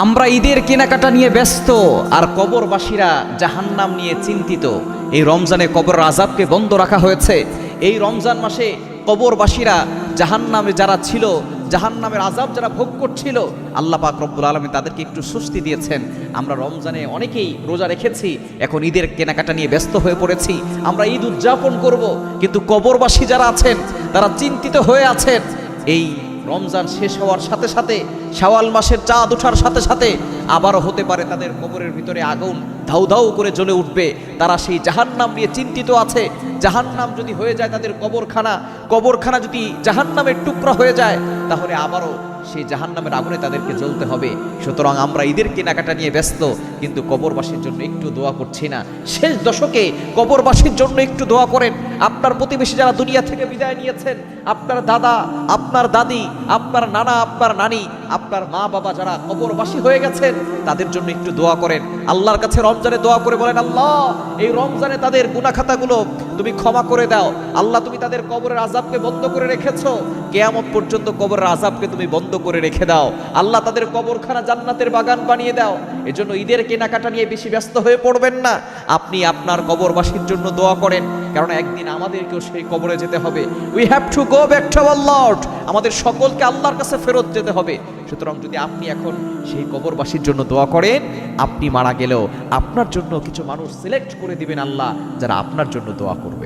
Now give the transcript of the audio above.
আমরা ঈদের কেনাকাটা নিয়ে ব্যস্ত আর কবরবাসীরা জাহান্নাম নিয়ে চিন্তিত। এই রমজানে কবর আযাবকে বন্ধ রাখা হয়েছে। এই রমজান মাসে কবরবাসীরা জাহান্নামে যারা ছিল, জাহান্নামের আযাব যারা ভোগ করছিল, আল্লাহ পাক রব্বুল আলামিন তাদেরকে একটু স্বস্তি দিয়েছেন। আমরা রমজানে অনেকেই রোজা রেখেছি, এখন ঈদের কেনাকাটা নিয়ে ব্যস্ত হয়ে পড়েছি, আমরা ঈদ উদযাপন করব, কিন্তু কবরবাসী যারা আছেন তারা চিন্তিত হয়ে আছেন। এই রমজান শেষ হওয়ার সাথে সাথে, শাওয়াল মাসের চাঁদ ওঠার সাথে সাথে আবারও হতে পারে তাদের কবরের ভিতরে আগুন ধাউ ধাউ করে জ্বলে উঠবে। তারা সেই জাহান্নাম নিয়ে চিন্তিত আছে। জাহান্নাম যদি হয়ে যায় তাদের কবরখানা যদি জাহান্নামের টুকরা হয়ে যায়, তাহলে আবারও সেই জাহান্নামের আগুনে তাদেরকে জ্বলতে হবে। সুতরাং আমরা ঈদের কেনাকাটা নিয়ে ব্যস্ত, কিন্তু কবরবাসীর জন্য একটু দোয়া করছি না। শেষ দশকে কবরবাসীর জন্য একটু দোয়া করেন। আপনার প্রতিবেশী যারা দুনিয়া থেকে বিদায় নিয়েছেন, আপনার দাদা, আপনার দাদি, আপনার নানা, আপনার নানি, আপনার মা বাবা যারা কবরবাসী হয়ে গেছেন, তাদের জন্য একটু দোয়া করেন। আল্লাহর কাছে রমজানে দোয়া করে বলেন, আল্লাহ এই রমজানে তাদের গুনাহ খাতাগুলো তুমি ক্ষমা করে দাও। আল্লাহ তুমি তাদের কবরের আযাবকে বন্ধ করে রেখেছো, কিয়ামত পর্যন্ত কবরের আযাবকে তুমি বন্ধ করে রেখে দাও। আল্লাহ তাদের কবরখানা জান্নাতের বাগান বানিয়ে দাও। এজন্য ঈদের কেনাকাটা নিয়ে বেশি ব্যস্ত হয়ে পড়বেন না। আপনি আপনার কবরবাসীর জন্য দোয়া করেন, কারণ একদিন আমাদেরকেও সেই কবরে যেতে হবে। We have to go back to our Lord. আমাদের সকলকে আল্লাহর কাছে ফেরত যেতে হবে। সুতরাং যদি আপনি এখন সেই কবরবাসীর জন্য দোয়া করেন, আপনি মারা গেলেও আপনার জন্য কিছু মানুষ সিলেক্ট করে দিবেন আল্লাহ, যারা আপনার জন্য দোয়া করবে।